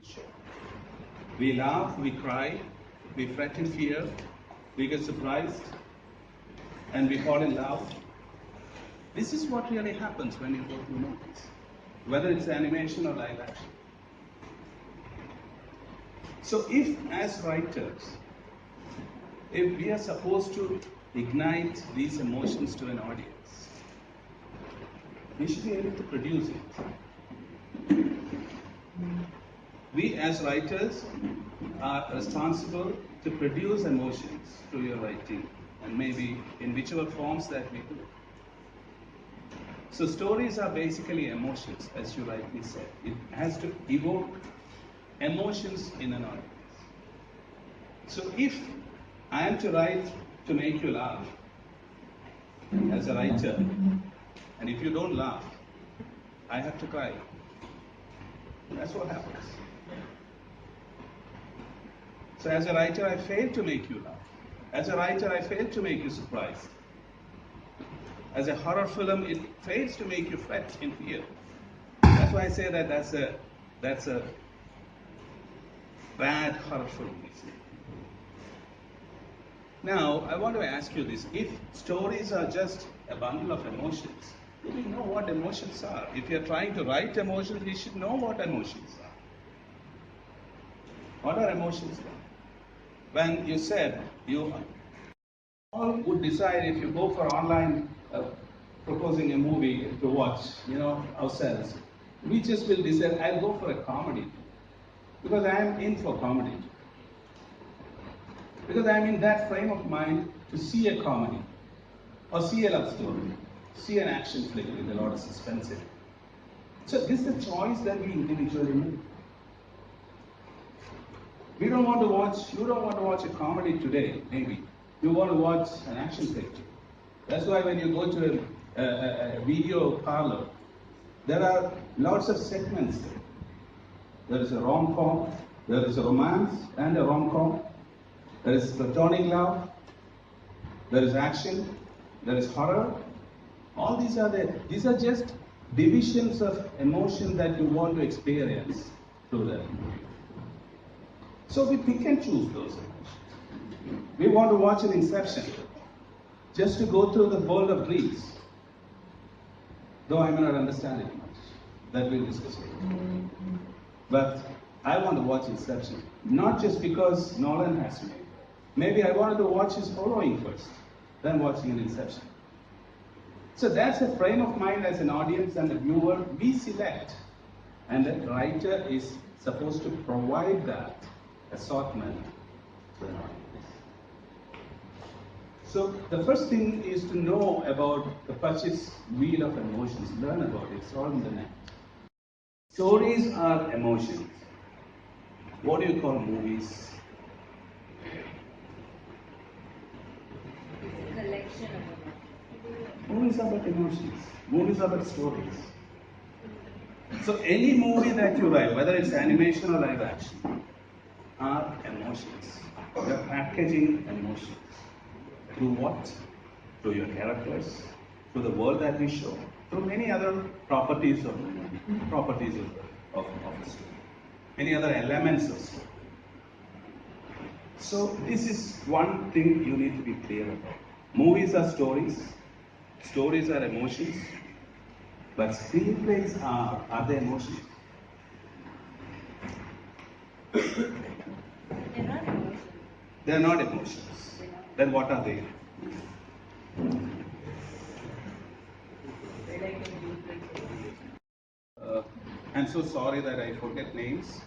show. We laugh, we cry, we fret in fear, we get surprised, and we fall in love. This is what really happens when you go to movies, whether it's animation or live action. So if, as writers, if we are supposed to ignite these emotions to an audience, we should be able to produce it. We as writers are responsible to produce emotions through your writing, and maybe in whichever forms that we do. So stories are basically emotions, as you rightly said. It has to evoke emotions in an audience. So if I am to write to make you laugh as a writer, and if you don't laugh, I have to cry. That's what happens. So as a writer, I fail to make you laugh. As a writer, I fail to make you surprised. As a horror film, it fails to make you fret in fear. That's why I say that that's a bad horror film. Now, I want to ask you this. If stories are just a bundle of emotions, do we know what emotions are? If you're trying to write emotions, we should know what emotions are. What are emotions? When you said you all would decide if you go for online proposing a movie to watch, ourselves, we just will decide, I'll go for a comedy. Because I am in for comedy. Because I am in that frame of mind to see a comedy, or see a love story, see an action flick with a lot of suspense in it. So this is the choice that we individually make. You don't want to watch a comedy today, maybe. You want to watch an action flick. That's why when you go to a video parlor, there are lots of segments there. There is a rom-com, there is a romance and a rom-com. There is platonic love, there is action, there is horror. All these are there. These are just divisions of emotion that you want to experience through that movie. So we pick and choose those emotions. We want to watch an Inception just to go through the world of dreams. Though I may not understand it much. That we'll discuss later. But I want to watch Inception, not just because Nolan has made it. Maybe I wanted to watch his following first, then watching an Inception. So that's a frame of mind as an audience and a viewer we select. And the writer is supposed to provide that assortment to an audience. So the first thing is to know about the purchase wheel of emotions. Learn about it. It's all in the net. Stories are emotions. What do you call movies? Collection of emotions. Movies are about emotions. Movies are about stories. So any movie that you write, whether it's animation or live action, are emotions. You're packaging emotions. Through what? Through your characters, through the world that we show, through many other properties of the story, many other elements of story. So this is one thing you need to be clear about. Movies are stories are emotions, but screenplays are they emotions? They're not emotions. They are not emotions. Then what are they? I'm so sorry that I forget names.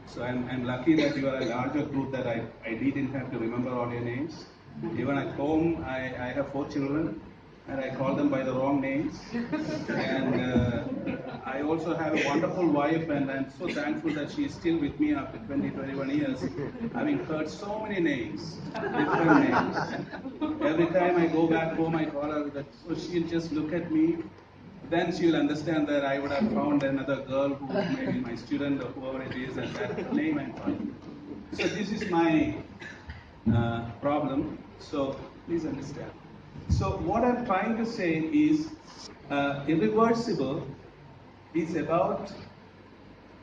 So I'm lucky that you are a larger group that I didn't have to remember all your names. Even at home, I have 4 children and I call them by the wrong names. And I also have a wonderful wife, and I'm so thankful that she is still with me after 21 years, having heard so many names, different names. Every time I go back home, I call her, so she'll just look at me. Then she will understand that I would have found another girl who may be my student or whoever it is, and that name I'm calling. So this is my problem. So please understand. So what I'm trying to say is irreversible is about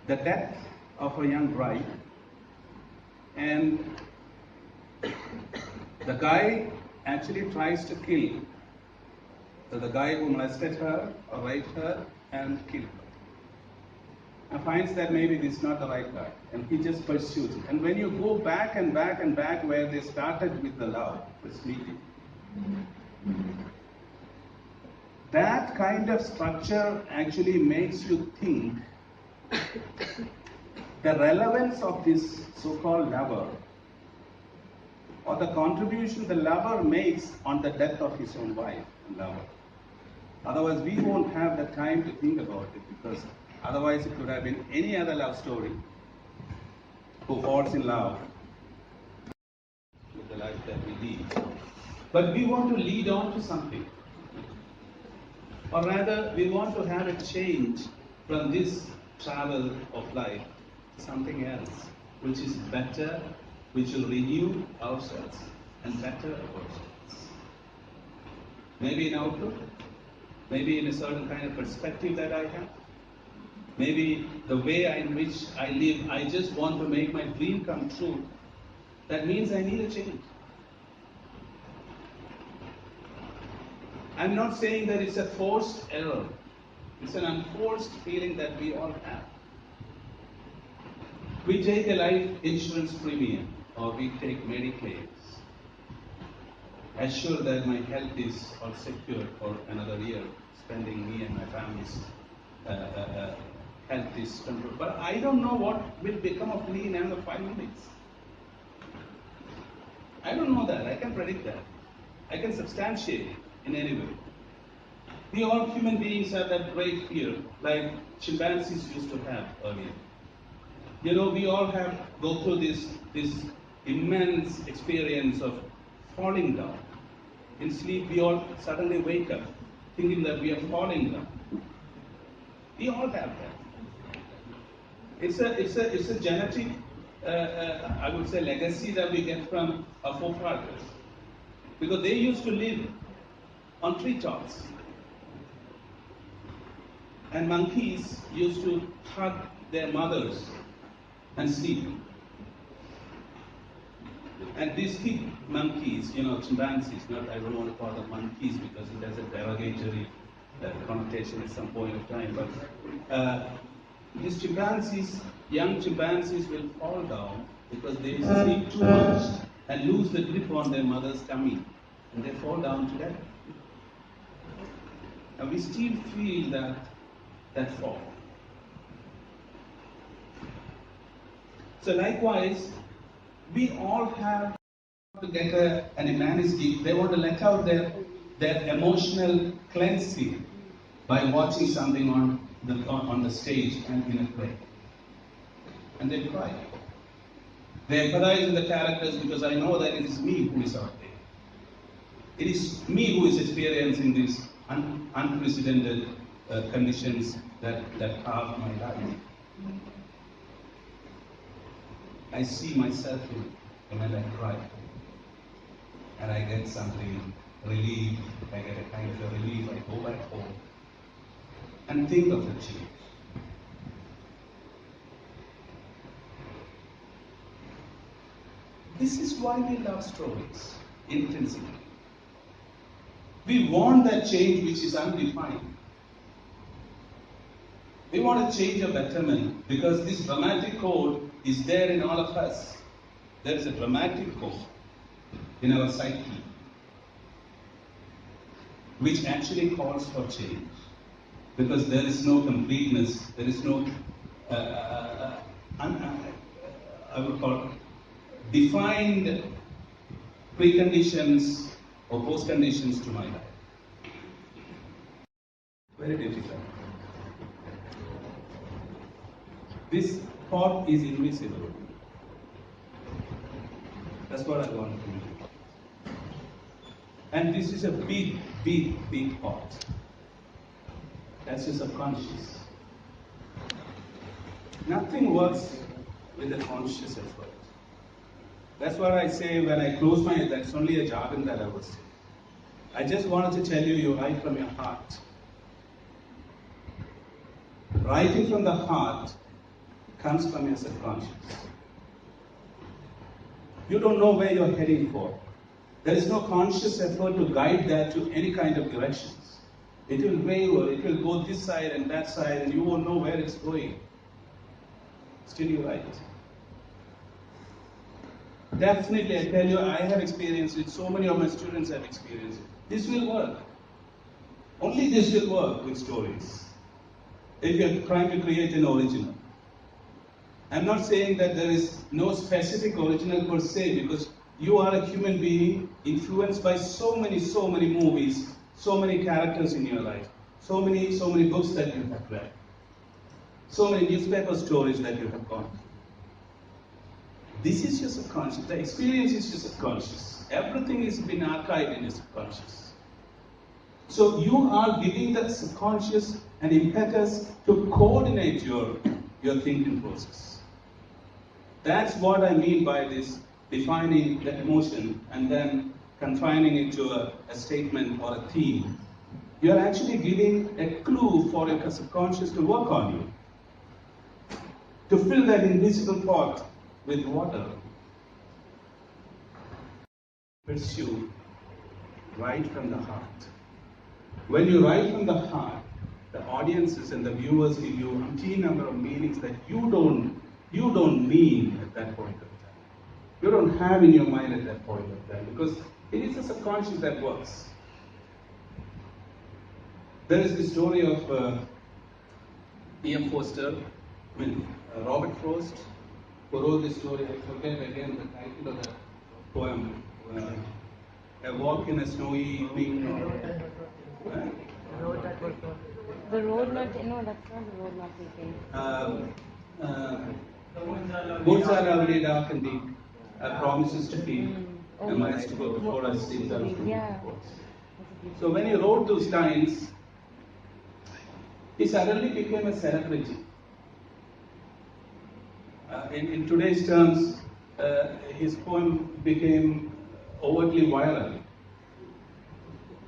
the death of a young bride, and the guy actually tries to kill the guy who molested her or raped her and kill her. And finds that maybe this is not the right guy, and he just pursues it. And when you go back and back and back where they started with the love, this meeting, that kind of structure actually makes you think the relevance of this so-called lover or the contribution the lover makes on the death of his own wife and lover. Otherwise, we won't have the time to think about it, because otherwise it could have been any other love story who falls in love with the life that we lead. But we want to lead on to something. Or rather, we want to have a change from this travel of life to something else, which is better, which will renew ourselves and better ourselves. Maybe in outlook, maybe in a certain kind of perspective that I have, maybe the way in which I live, I just want to make my dream come true. That means I need a change. I'm not saying that it's a forced error. It's an unforced feeling that we all have. We take a life insurance premium, or we take Mediclaim, assure that my health is all secured for another year, spending me and my family's health is controlled. But I don't know what will become of me in another 5 minutes. I don't know that. I can predict that. I can substantiate it in any way. We all human beings have that great fear, like chimpanzees used to have earlier. You know, we all go through this immense experience of falling down. In sleep, we all suddenly wake up thinking that we are falling down. We all have that. It's a genetic, I would say, legacy that we get from our forefathers, because they used to live on treetops, and monkeys used to hug their mothers and sleep. And these big monkeys, you know, chimpanzees, I don't want to call them monkeys because it has a derogatory connotation at some point of time, but these chimpanzees, young chimpanzees, will fall down because they sleep too much and lose the grip on their mother's tummy, and they fall down to death. And we still feel that fall. So likewise, we all have to get an humanistic. They want to let out their emotional cleansing by watching something on the stage and in a play. And they cry. They empathize with the characters because I know that it is me who is out there. It is me who is experiencing these unprecedented conditions that carve my life. I see myself in it, and I cry. And I get something relief, I get a kind of a relief, I go back home and think of the change. This is why we love stories intensely. We want that change which is undefined. We want a change of betterment because this dramatic code is there in all of us. There is a dramatic code in our psyche which actually calls for change because there is no completeness, there is no, I would call defined preconditions or postconditions to my life. Very difficult. This pot is invisible. That's what I want to do. And this is a big, big, big pot. That's your subconscious. Nothing works with a conscious effort. That's what I say when I close my eyes. That's only a jargon that I was saying. I just wanted to tell you, you write from your heart. Writing from the heart comes from your subconscious. You don't know where you're heading for. There is no conscious effort to guide that to any kind of directions. It will waver, it will go this side and that side, and you won't know where it's going. Still you're right. Definitely, I tell you, I have experienced it, so many of my students have experienced it. This will work. Only this will work with stories. If you're trying to create an original. I'm not saying that there is no specific original per se, because you are a human being influenced by so many movies, so many characters in your life, so many books that you have read, so many newspaper stories that you have gone. This is your subconscious. The experience is your subconscious. Everything is been archived in your subconscious. So you are giving the subconscious an impetus to coordinate your thinking process. That's what I mean by this defining the emotion and then confining it to a statement or a theme. You're actually giving a clue for your subconscious to work on you, to fill that invisible pot with water. Pursue right from the heart. When you write from the heart, the audiences and the viewers give you a key number of meanings that you don't mean at that point of time. You don't have in your mind at that point of time, because it is the subconscious that works. There is the story of E.M. Forster, Robert Frost, who wrote this story. I forget again the title of the poem. A walk in a snowy evening. The road not, no, that's not the road not taken. Woods are lovely, dark and deep. Promises to keep. Oh, And miles to go before us, things are true. yeah. So when he wrote those lines, he suddenly became a celebrity. In today's terms, his poem became overtly viral.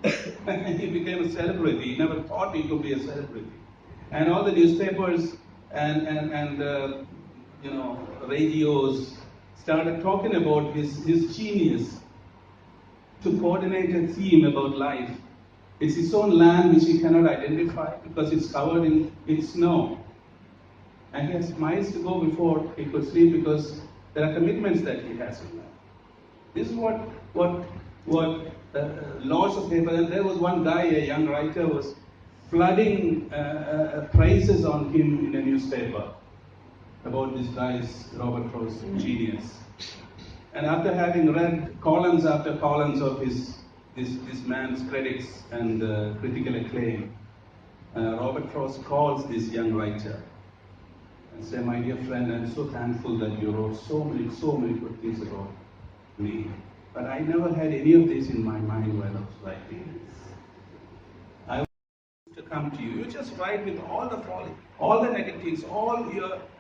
He became a celebrity. He never thought he could be a celebrity. And all the newspapers and radios started talking about his genius to coordinate a theme about life. It's his own land which he cannot identify because it's covered in snow. And he has miles to go before he could sleep because there are commitments that he has in life. This is what lots of paper. And there was one guy, a young writer, was flooding praises on him in a newspaper about this guy's Robert Frost genius. And after having read columns after columns of this man's credits and critical acclaim, Robert Frost calls this young writer and says, "My dear friend, I'm so thankful that you wrote so many good things about me. But I never had any of this in my mind while I was writing this. I want to come to you. You just write with all the folly, all the negatives, all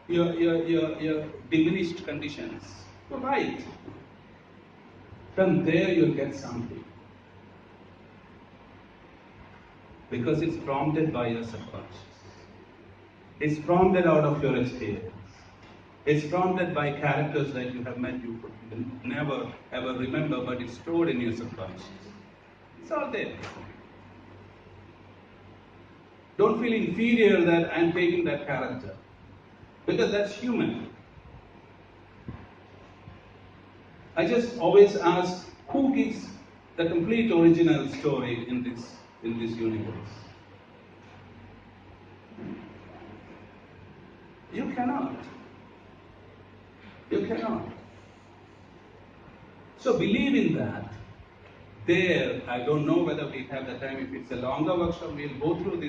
your diminished conditions. You write. From there you'll get something. Because it's prompted by your subconscious. It's prompted out of your experience. It's prompted by characters that you have met, you could never ever remember, but it's stored in your subconscious. It's all there. Don't feel inferior that I'm taking that character, because that's human. I just always ask, who gives the complete original story in this universe? You cannot. You cannot. So believe in that. There, I don't know whether we have the time. If it's a longer workshop, we'll go through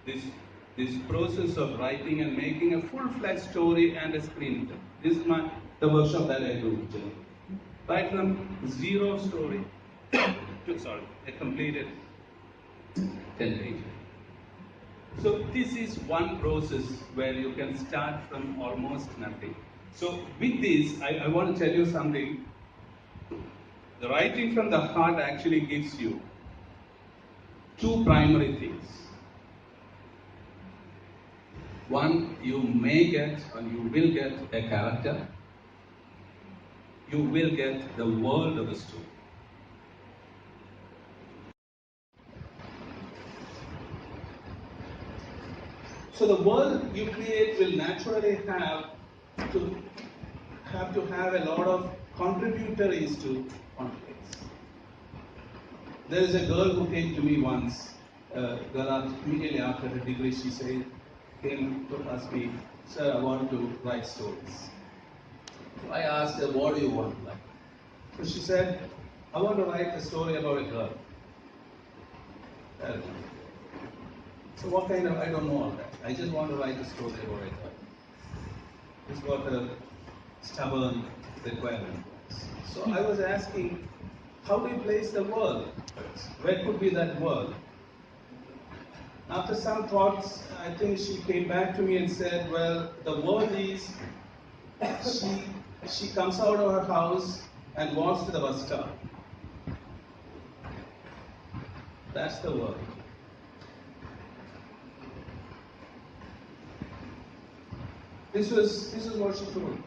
this process of writing and making a full-fledged story and a screenplay. This is the workshop that I do. Right from zero story to a completed 10 pages. So this is one process where you can start from almost nothing. So with this, I want to tell you something. The writing from the heart actually gives you two primary things. One, you may get and you will get a character. You will get the world of the story. So the world you create will naturally to have a lot of contributories to conflicts. There is a girl who came to me once, immediately after her degree, came to ask me, "Sir, I want to write stories." So I asked her, "What do you want to write?" So she said, "I want to write a story about a girl." So what kind of, I don't know all that. I just want to write a story about a girl. This is what her stubborn requirement was. So I was asking, how do you place the world? Where could be that world? After some thoughts, I think she came back to me and said, well, the world is, she comes out of her house and walks to the bus stop. That's the world. This is what she told.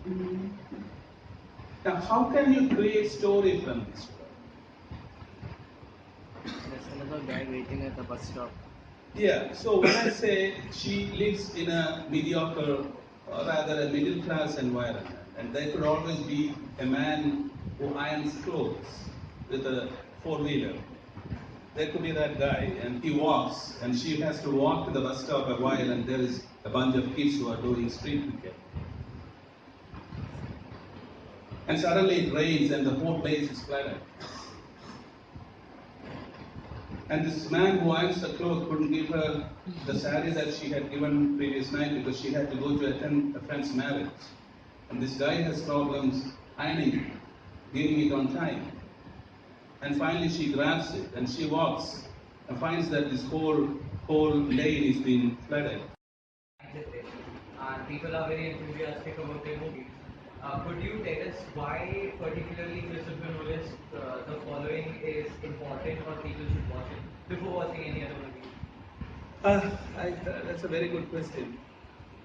Now, how can you create story from this world? There's another guy waiting at the bus stop. Yeah, so when I say she lives in a mediocre, or rather a middle class environment, and there could always be a man who irons clothes with a four-wheeler. There could be that guy, and he walks, and she has to walk to the bus stop a while, and there is a bunch of kids who are doing street cricket. And suddenly it rains, and the whole place is flooded. And this man who irons the clothes couldn't give her the saree that she had given previous night because she had to go to attend a friend's marriage. And this guy has problems ironing, giving it on time. And finally she grabs it and she walks and finds that this whole lane is being flooded. And people are very enthusiastic about their movies. Could you tell us why, particularly Christopher Nolan's The Following is important or people should watch it before watching any other movie? That's a very good question.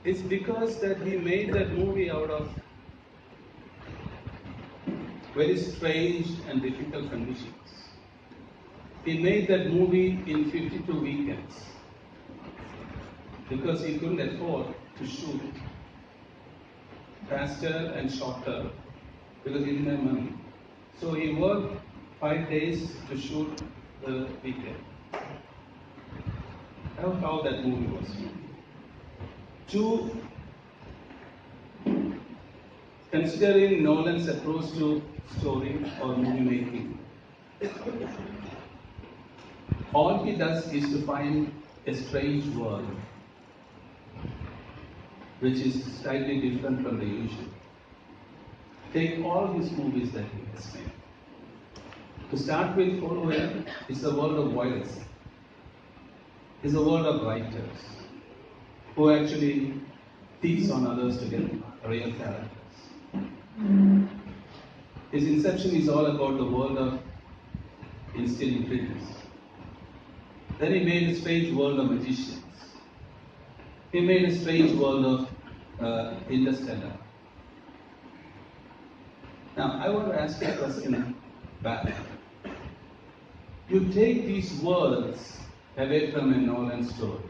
It's because that he made that movie out of very strange and difficult conditions. He made that movie in 52 weekends because he couldn't afford to shoot faster and shorter because he didn't have money. So he worked 5 days to shoot the weekend. That's how that movie was. Two, considering Nolan's approach to story or movie making, all he does is to find a strange world which is slightly different from the usual. Take all his movies that he has made. To start with, Following is the world of violence. It's a world of writers who actually feeds on others to get real characters. His Inception is all about the world of instilling dreams. Then he made a strange world of magicians. He made a strange world of Interstellar. Now, I want to ask you a question back. You take these worlds away from a Nolan story.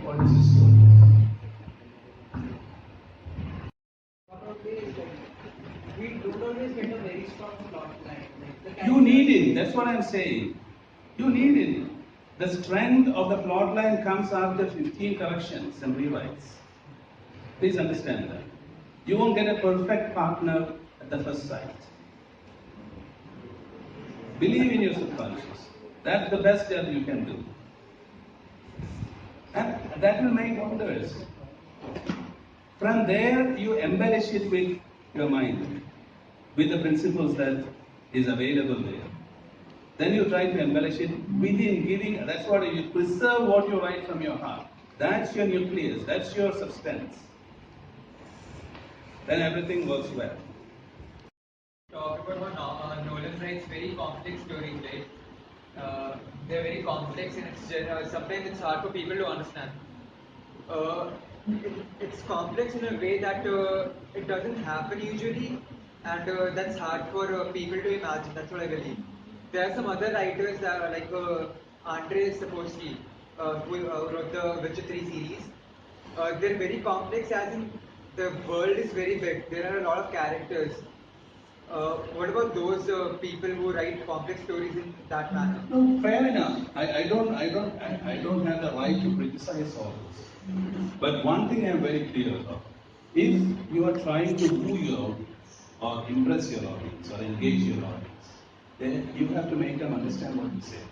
What is the story? We don't always get a very strong plot line. You need it. That's what I'm saying. You need it. The strength of the plot line comes after 15 corrections and rewrites. Please understand that. You won't get a perfect partner at the first sight. Believe in your subconscious. That's the best that you can do. And that will make wonders. From there, you embellish it with your mind, with the principles that is available there. Then you try to embellish it within giving, that's what you preserve what you write from your heart. That's your nucleus, that's your substance. Then everything works well. Talk about how Nolan writes very complex stories, right? They're very complex and sometimes it's hard for people to understand. it's complex in a way that it doesn't happen usually, and that's hard for people to imagine. That's what I believe. There are some other writers like Andrei Sapkowski, who wrote the Witcher 3 series. They're very complex, as in the world is very big. There are a lot of characters. What about those people who write complex stories in that manner? No, fair enough. I don't have the right to criticize all this. But one thing I'm very clear about: if you are trying to woo your audience, or impress your audience, or engage your audience, then you have to make them understand what you say.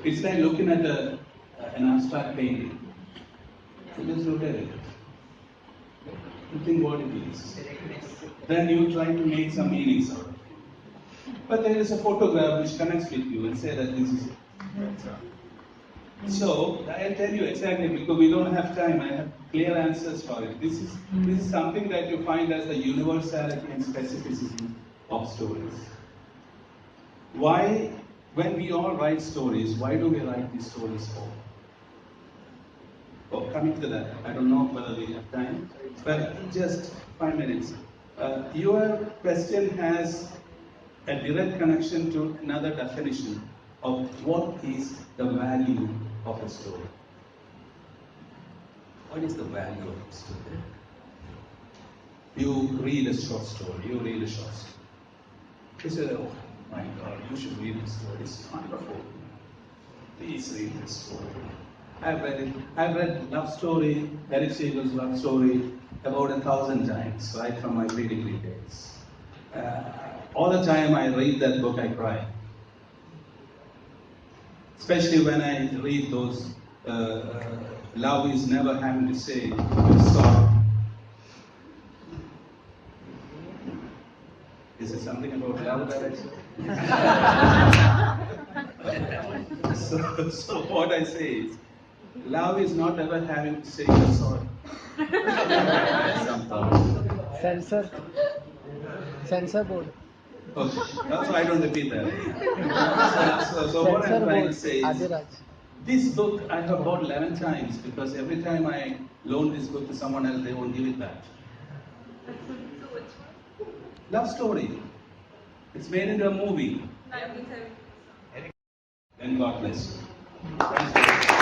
It's like looking at an abstract painting. You just look at it. You think what it is. Then you try to make some meanings out of it. But there is a photograph which connects with you and say that this is it. So I'll tell you exactly, because we don't have time. I have clear answers for it. This is something that you find as the universality and specificity of stories. Why, when we all write stories, why do we write these stories for? Oh, coming to that, I don't know whether we have time, but just 5 minutes. Your question has a direct connection to another definition of what is the value of a story. What is the value of a story? You read a short story, you say, oh my God, you should read this story, it's wonderful. Please read this story. I've read it. I've read love story, Eric Siegel's love story, about 1,000 times, right from my pre-degree days. All the time I read that book, I cry. Especially when I read those, love is never having to say, you're sorry. Is it something about love that I say? So what I say is, love is not ever having to say you're sorry. Censor board. Okay, also I don't repeat that. So what I'm trying to say is, this book I have bought 11 times because every time I loan this book to someone else, they won't give it back. Love story. It's made into a movie. 1970. And God bless you. Thank you.